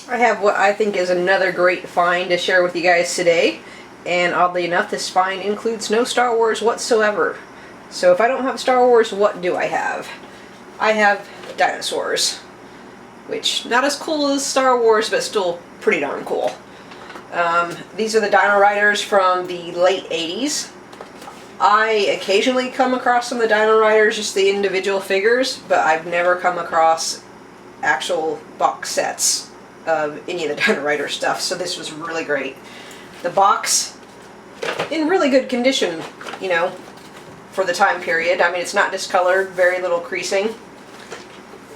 I have what I think is another great find to share with you guys today, and oddly enough this find includes no Star Wars whatsoever. So if I don't have Star Wars, what do I have? I have dinosaurs, which not as cool as Star Wars, but still pretty darn cool. These are the Dino-Riders from the late 80s. I occasionally come across some of the Dino-Riders, just the individual figures, but I've never come across actual box sets of any of the Dino-Rider stuff, so this was really great. The box, in really good condition, you know, for the time period. I mean, it's not discolored, very little creasing.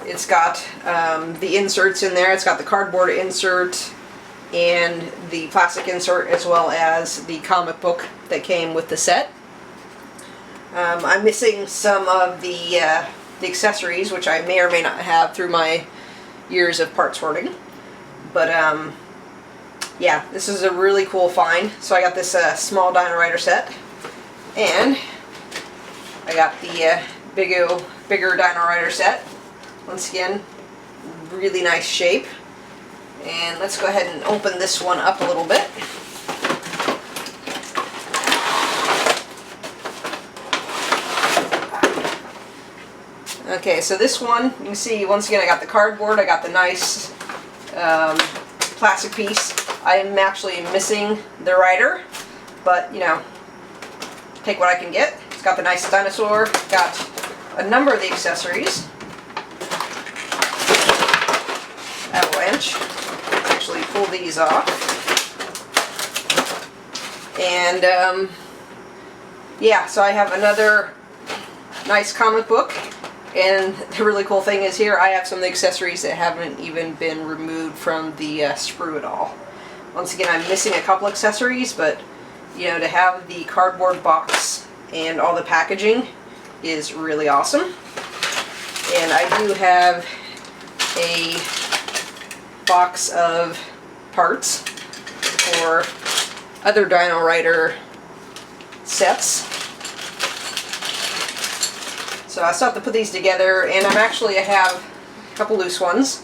It's got the inserts in there. It's got the cardboard insert and the plastic insert, as well as the comic book that came with the set. I'm missing some of the accessories, which I may or may not have through my years of part sorting. But yeah, this is a really cool find. So I got this small Dino-Rider set, and I got the bigger Dino-Rider set. Once again, really nice shape. And let's go ahead and open this one up a little bit. Okay, so this one, you can see, once again, I got the cardboard, I got the nice plastic piece. I am actually missing the rider, but, you know, take what I can get. It's got the nice dinosaur, got a number of the accessories. Avalanche. Actually pull these off. And, yeah, so I have another nice comic book. And the really cool thing is here I have some of the accessories that haven't even been removed from the sprue at all. Once again, I'm missing a couple accessories, but you know, to have the cardboard box and all the packaging is really awesome. And I do have a box of parts for other Dino-Rider sets. So I still have to put these together, and I have a couple loose ones,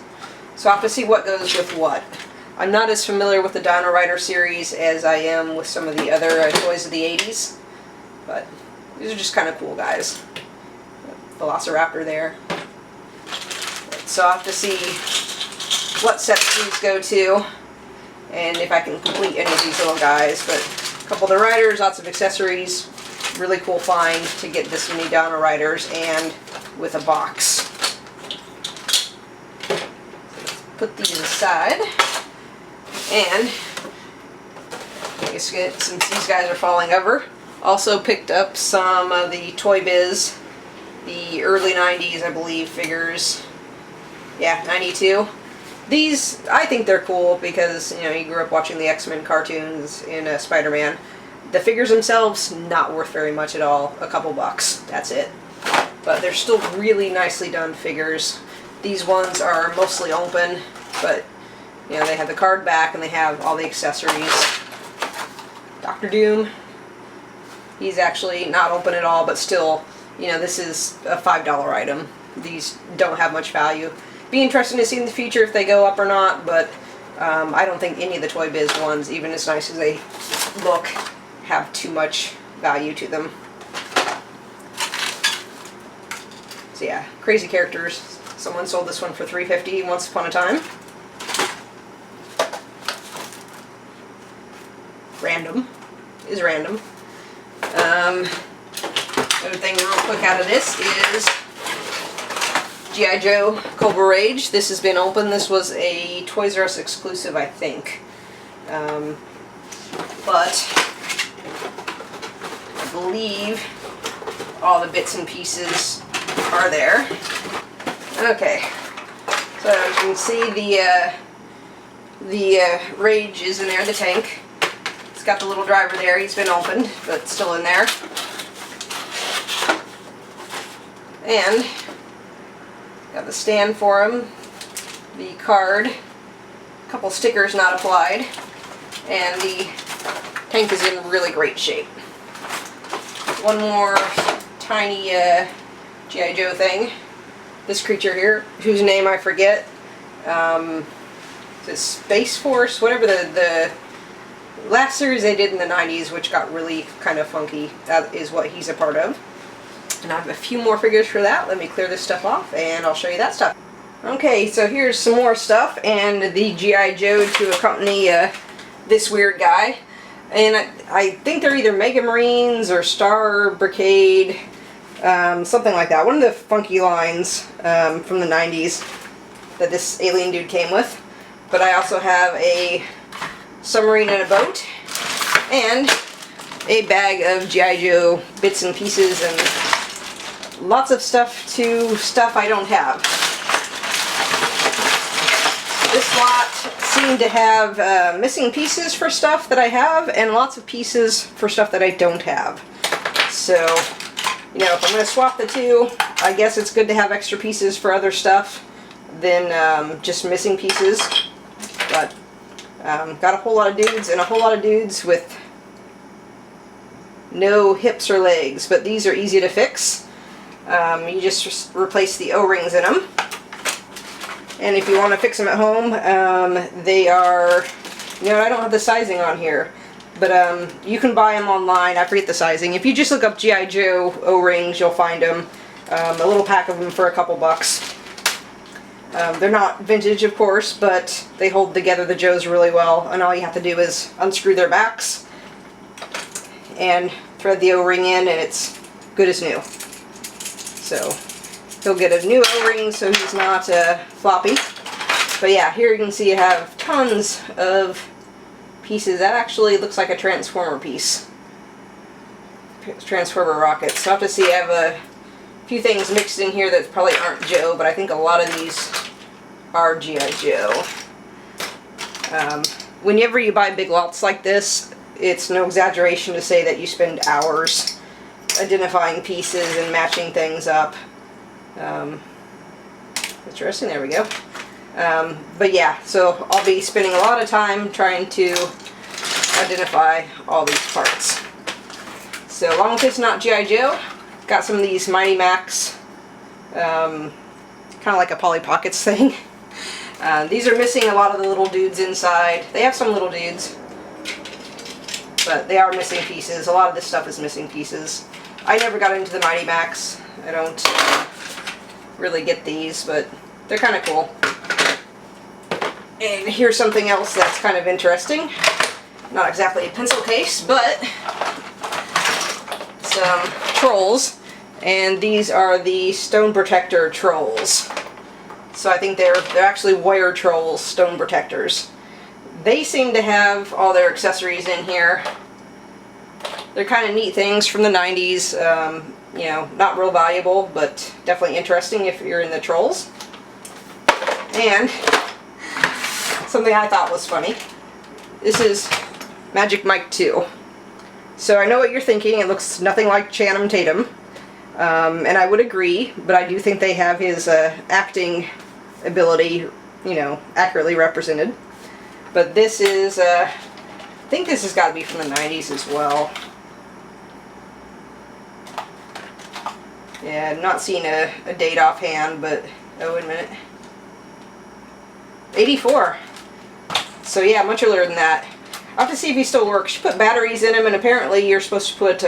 so I have to see what goes with what. I'm not as familiar with the Dino-Rider series as I am with some of the other toys of the 80s, but these are just kind of cool guys. Velociraptor there. So I'll have to see what sets these go to, and if I can complete any of these little guys. But a couple of the riders, lots of accessories. Really cool find to get this many Dino-Riders and with a box. So let's put these aside, and I guess since these guys are falling over, also picked up some of the Toy Biz, the early 90s, I believe, figures. Yeah, 92. These, I think they're cool because, you know, you grew up watching the X-Men cartoons and Spider-Man. The figures themselves, not worth very much at all. A couple bucks, that's it. But they're still really nicely done figures. These ones are mostly open, but you know, they have the card back and they have all the accessories. Dr. Doom, he's actually not open at all, but still, you know, this is a $5 item. These don't have much value. Be interesting to see in the future if they go up or not, but I don't think any of the Toy Biz ones, even as nice as they look, have too much value to them. So yeah, crazy characters. Someone sold this one for $3.50 once upon a time. Random. Is random. Other thing real quick out of this is G.I. Joe Cobra Rage. This has been open. This was a Toys R Us exclusive, I think. But I believe all the bits and pieces are there. Okay, so as you can see, the Rage is in there, the tank. It's got the little driver there. He's been opened, but still in there. And got the stand for him, the card, a couple stickers not applied, and the tank is in really great shape. One more tiny G.I. Joe thing. This creature here, whose name I forget. the Space Force, whatever the last series they did in the 90s, which got really kind of funky. That is what he's a part of. And I have a few more figures for that. Let me clear this stuff off and I'll show you that stuff. Okay, so here's some more stuff and the G.I. Joe to accompany this weird guy. And I think they're either Mega Marines or Star Brigade, something like that. One of the funky lines from the 90s that this alien dude came with. But I also have a submarine and a boat and a bag of G.I. Joe bits and pieces and lots of stuff to stuff I don't have. This lot seemed to have missing pieces for stuff that I have and lots of pieces for stuff that I don't have. So, you know, if I'm going to swap the two, I guess it's good to have extra pieces for other stuff than just missing pieces. But got a whole lot of dudes and a whole lot of dudes with no hips or legs, but these are easy to fix. You just replace the O-rings in them. And if you want to fix them at home, they are, you know, I don't have the sizing on here, but you can buy them online. I forget the sizing. If you just look up G.I. Joe O-rings, you'll find them. A little pack of them for a couple bucks. They're not vintage, of course, but they hold together the Joes really well, and all you have to do is unscrew their backs and thread the O-ring in, and it's good as new. So he'll get a new O-ring so he's not floppy. But yeah, here you can see you have tons of pieces. That actually looks like a Transformer piece. Transformer rockets. So I have to see, I have a few things mixed in here that probably aren't Joe, but I think a lot of these are G.I. Joe. Whenever you buy big lots like this, it's no exaggeration to say that you spend hours identifying pieces and matching things up. Interesting, there we go. But yeah, so I'll be spending a lot of time trying to identify all these parts. So long as it's not G.I. Joe, got some of these Mighty Max, kind of like a Polly Pockets thing. These are missing a lot of the little dudes inside. They have some little dudes, but they are missing pieces. A lot of this stuff is missing pieces. I never got into the Mighty Max. I don't really get these, but they're kind of cool. And here's something else that's kind of interesting. Not exactly a pencil case, but some trolls. And these are the Stone Protector trolls. So I think they're actually wire trolls, stone protectors. They seem to have all their accessories in here. They're kind of neat things from the 90s. You know, not real valuable, but definitely interesting if you're in the trolls. And something I thought was funny. This is Magic Mike 2. So I know what you're thinking. It looks nothing like Channing Tatum. And I would agree, but I do think they have his acting ability, you know, accurately represented. But this is, I think this has got to be from the 90s as well. Yeah, I'm not seeing a date offhand, but, oh, wait a minute. 84. So yeah, much earlier than that. I'll have to see if he still works. You put batteries in him, and apparently you're supposed to put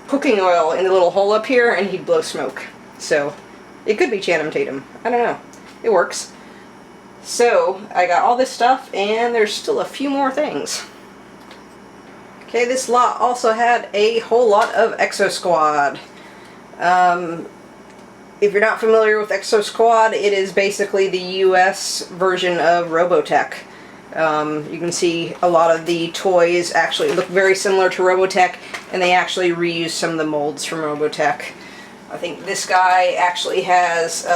cooking oil in the little hole up here, and he'd blow smoke. So, it could be Channing Tatum. I don't know. It works. So, I got all this stuff, and there's still a few more things. Okay, this lot also had a whole lot of EXO Squad. If you're not familiar with EXO Squad, it is basically the US version of Robotech. You can see a lot of the toys actually look very similar to Robotech, and they actually reuse some of the molds from Robotech. I think this guy actually has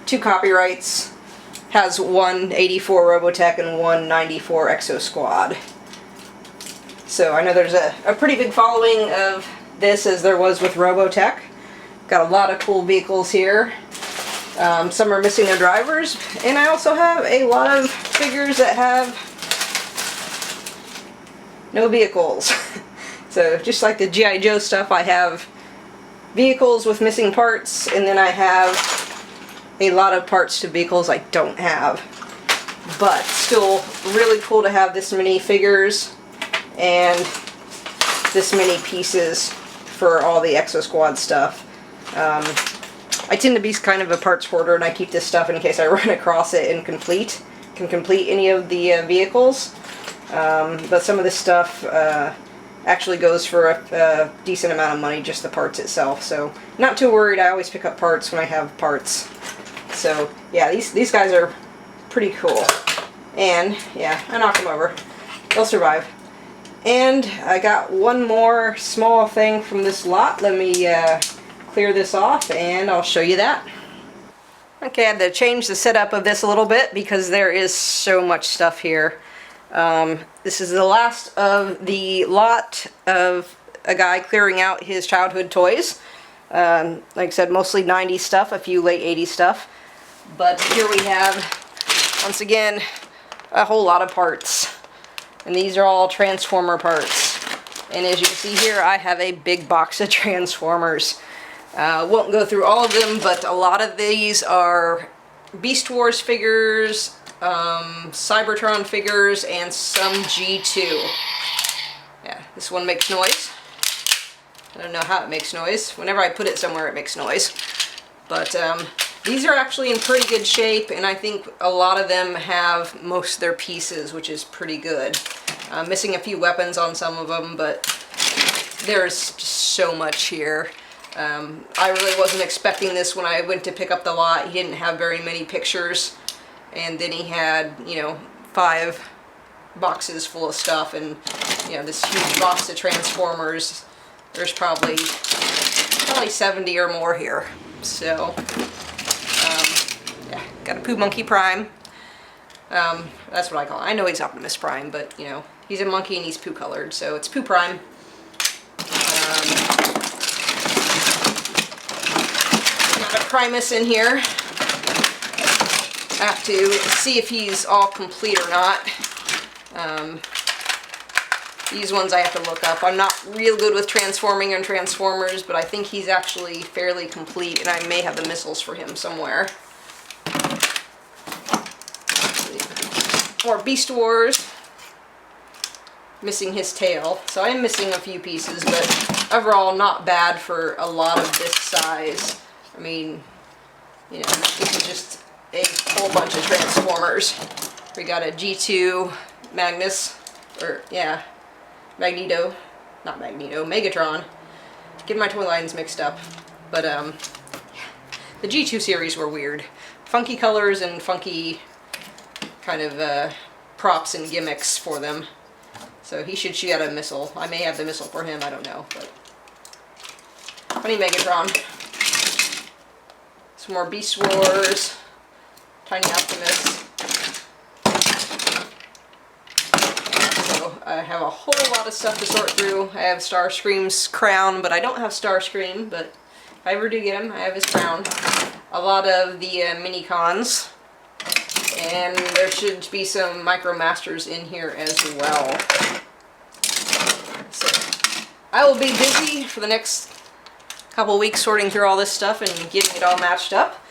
2 copyrights. Has one 84 Robotech and one 94 EXO Squad. So I know there's a pretty big following of this, as there was with Robotech. Got a lot of cool vehicles here. Some are missing their drivers, and I also have a lot of figures that have no vehicles. So just like the G.I. Joe stuff, I have vehicles with missing parts, and then I have a lot of parts to vehicles I don't have. but still really cool to have this many figures and this many pieces for all the EXO Squad stuff. I tend to be kind of a parts hoarder, and I keep this stuff in case I run across it and can complete any of the vehicles. But some of this stuff actually goes for a decent amount of money, just the parts itself. So not too worried. I always pick up parts when I have parts. So yeah, these guys are pretty cool. And yeah, I knocked them over. They'll survive. And I got one more small thing from this lot. Let me clear this off and I'll show you that. Okay, I had to change the setup of this a little bit because there is so much stuff here. This is the last of the lot of a guy clearing out his childhood toys. Like I said, mostly 90s stuff, a few late 80s stuff. But here we have, once again, a whole lot of parts. And these are all Transformer parts. And as you can see here, I have a big box of Transformers. Won't go through all of them, but a lot of these are Beast Wars figures, Cybertron figures, and some G2. Yeah, this one makes noise. I don't know how it makes noise. Whenever I put it somewhere, it makes noise. But these are actually in pretty good shape, and I think a lot of them have most of their pieces, which is pretty good. Missing a few weapons on some of them, but there's just so much here. I really wasn't expecting this when I went to pick up the lot. He didn't have very many pictures, and then he had, you know, 5 boxes full of stuff, and, you know, this huge box of Transformers. There's probably 70 or more here. So, yeah, got a Pooh Monkey Prime. That's what I call it. I know he's Optimus Prime, but, you know, he's a monkey and he's Pooh colored, so it's Pooh Prime. Got a Primus in here. I have to see if he's all complete or not. These ones I have to look up. I'm not real good with transforming and Transformers, but I think he's actually fairly complete, and I may have the missiles for him somewhere. Or Beast Wars. Missing his tail. So I am missing a few pieces, but overall not bad for a lot of this size. I mean, you know, this is just a whole bunch of Transformers. We got a G2 Magnus, or yeah, Magneto, not Magneto, Megatron. Getting my toy lines mixed up. But the G2 series were weird. Funky colors and funky kind of props and gimmicks for them. So he should shoot out a missile. I may have the missile for him, I don't know. But funny Megatron. Some more Beast Wars. Tiny Optimus. So I have a whole lot of stuff to sort through. I have Starscream's crown, but I don't have Starscream. But if I ever do get him, I have his crown. A lot of the mini-cons. And there should be some Micro Masters in here as well. So I will be busy for the next couple weeks sorting through all this stuff and getting it all matched up.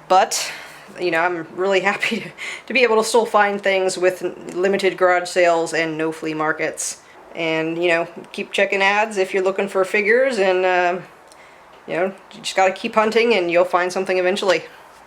But, you know, I'm really happy to be able to still find things with limited garage sales and no flea markets. And, you know, keep checking ads if you're looking for figures, and, you know, you just gotta keep hunting and you'll find something eventually.